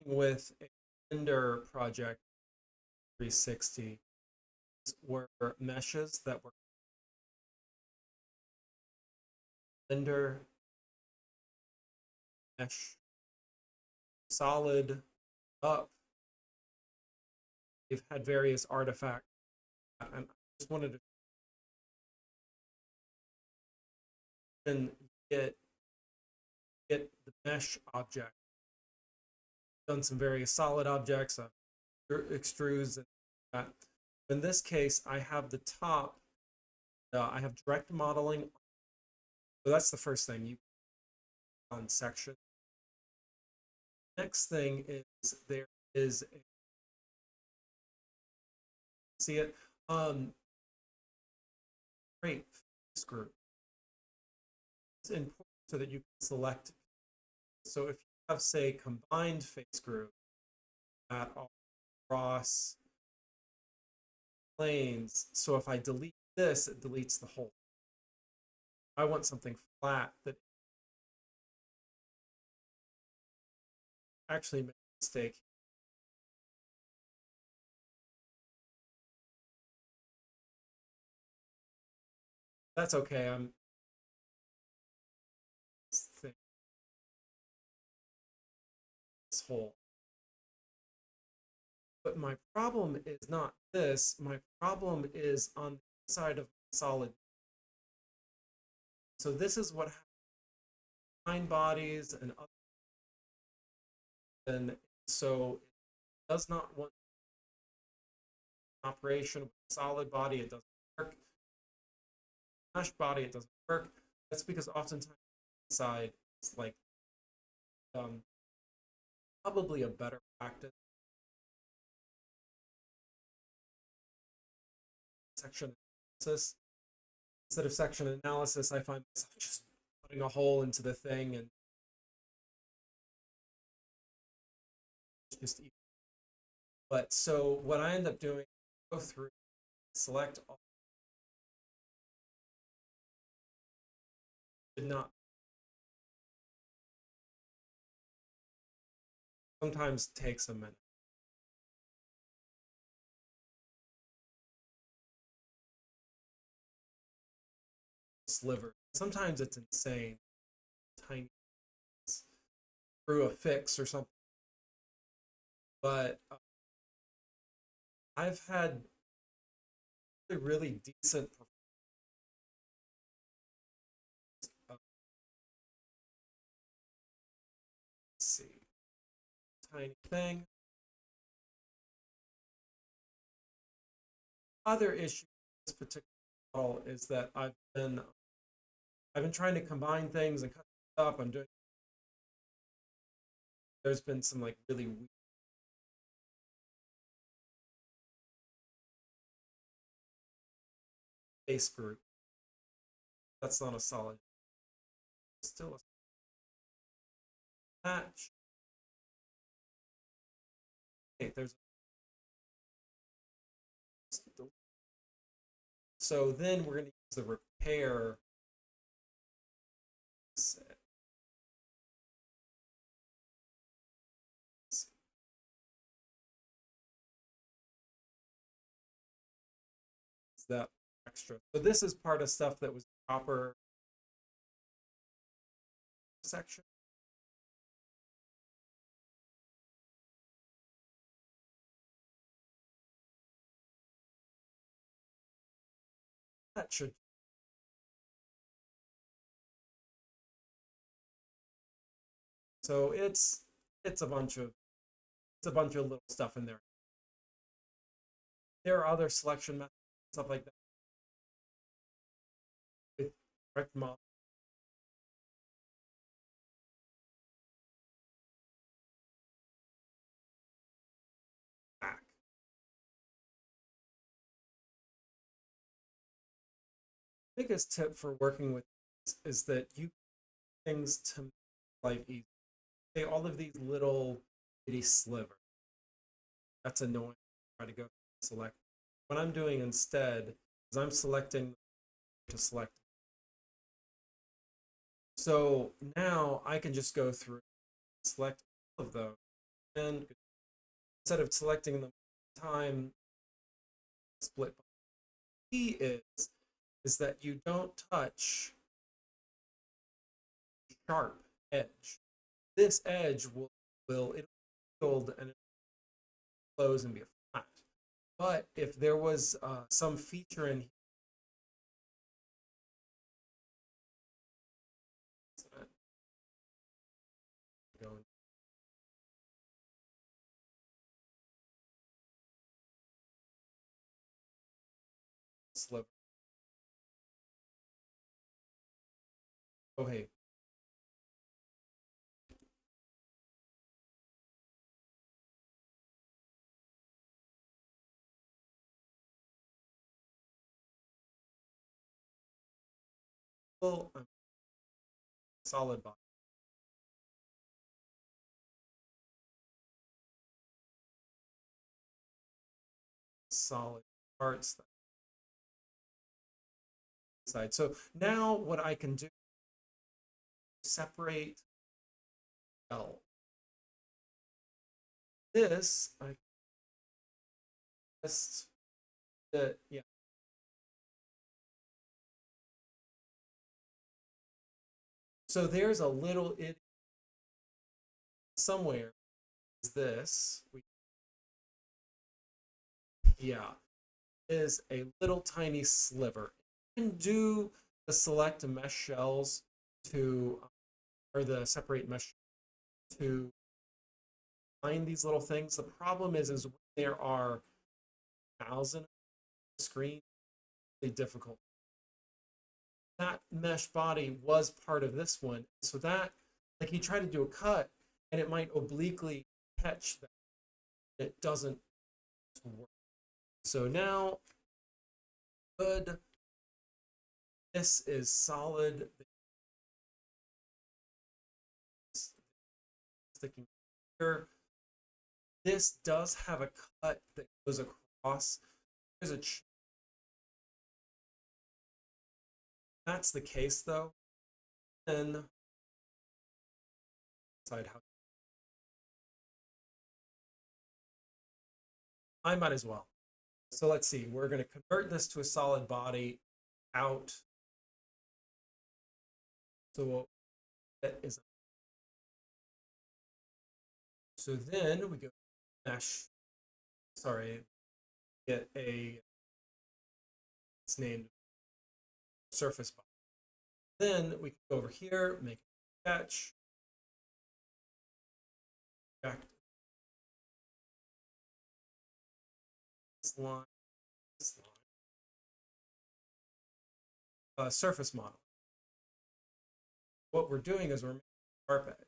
with a Blender project 360 were meshes that were Blender mesh solid up. They've had various artifacts, and I just wanted to then get the mesh object. Done some various solid objects, extrudes, and that. In this case, I have the top. I have direct modeling. So that's the first thing you on section. Next thing is there is a, see it great screw. It's important so that you can select. So if you have, say, combined face group that are across planes, so if I delete this, it deletes the whole. I want something flat that actually made a mistake. That's okay. I'm this whole. But my problem is not this. My problem is on the side of solid. So this is what happens bodies and other. And so it does not want operation with solid body. It doesn't work. Mesh body, it doesn't work. That's because oftentimes inside it's like probably a better practice. Section analysis. Instead of section analysis, I find myself just putting a hole into the thing and just. But so what I end up doing, go through, select all. Did not. Sometimes takes a minute. Sliver. Sometimes it's insane. Tiny through a fix or something. But I've had really decent let's see. Tiny thing. Other issue with this particular model is that I've been trying to combine things and cut up. I'm doing. There's been some like really weird face group. That's not a solid. Still a patch. Okay, there's. So then we're going to use the repair set. That extra. So this is part of stuff that was proper section. That should. So it's a bunch of little stuff in there. There are other selection methods, stuff like that. With direct model. Back. Biggest tip for working with this is that you things to make life easy. Okay, all of these little bitty slivers. That's annoying. Try to go select. What I'm doing instead is I'm selecting to select. So now I can just go through, select all of those, and instead of selecting them time, split. Key is that you don't touch sharp edge. This edge will it'll build and close and be a flat. But if there was some feature in here, going sliver. Oh hey, full solid body, solid parts that side. So now what I can do, separate L. This I just yeah. So there's a little it somewhere is this. Yeah, is a little tiny sliver. You can do the select mesh shells to or the separate mesh to find these little things. The problem is when there are 1,000 screen, really difficult. That mesh body was part of this one, so that like you try to do a cut and it might obliquely catch that. It doesn't work. So now, good. This is solid. Sticking here. This does have a cut that goes across. There's a that's the case though. Then decide how I might as well. So let's see. We're going to convert this to a solid body out. So that is so then we go mesh. Sorry, get a it's named surface body. Then we can go over here, make a sketch. Back this line, this line. Surface model. What we're doing is we're making a sharp edge.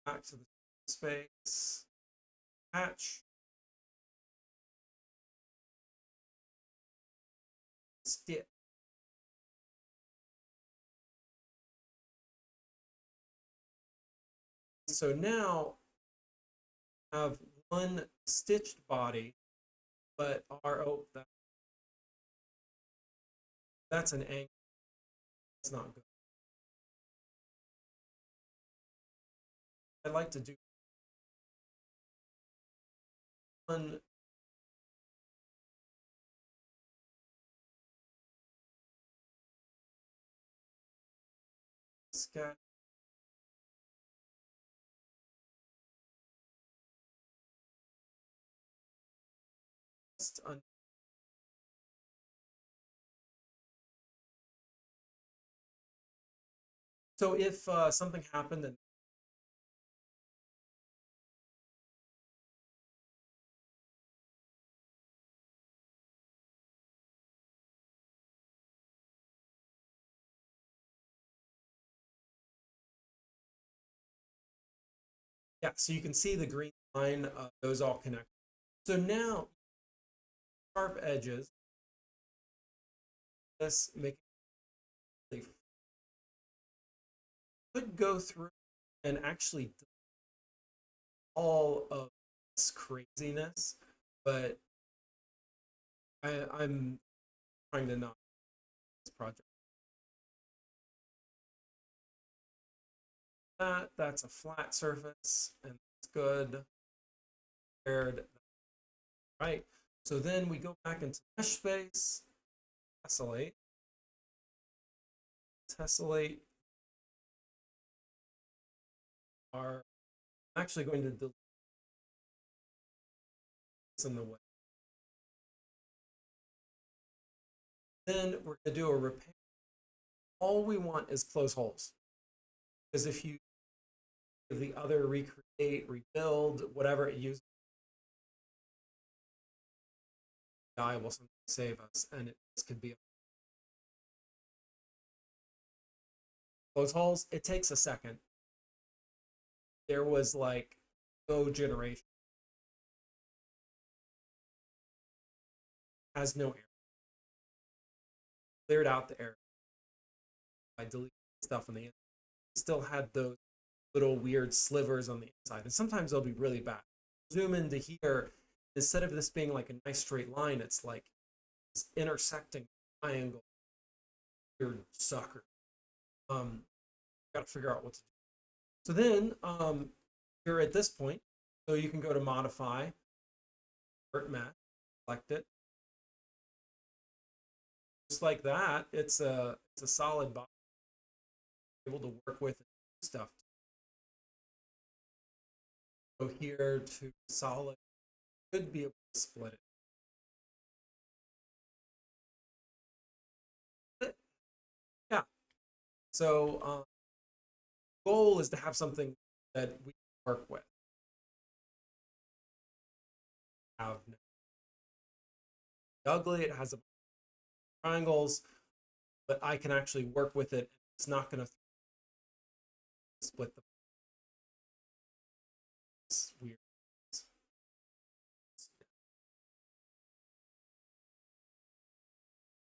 Back to the space, hatch, stitch. So now I have one stitched body, but that's an angle. That's not good. I like to do one sketch. So if something happened and yeah, so you can see the green line, those all connect. So now sharp edges, this make could go through and actually all of this craziness, but I'm trying to not this project. That's a flat surface, and good. Paired. Right. So then we go back into mesh space, tessellate, tessellate are actually going to delete this in the way. Then we're going to do a repair. All we want is close holes. Because if you give the other recreate, rebuild, whatever it uses, AI will sometimes save us, and this could be close holes. It takes a second. There was like no generation, has no error. Cleared out the error by deleting stuff on the inside. Still had those little weird slivers on the inside, and sometimes they'll be really bad. Zoom into here, instead of this being like a nice straight line, it's like this intersecting triangle. Weird sucker. Got to figure out what to do. So then you're at this point, so you can go to modify, vert match, select it. Just like that, it's a solid box. Able to work with stuff. Go here to solid. Could be able to split it. Yeah. So goal is to have something that we work with. Have ugly. It has a triangles, but I can actually work with it. It's not going to split the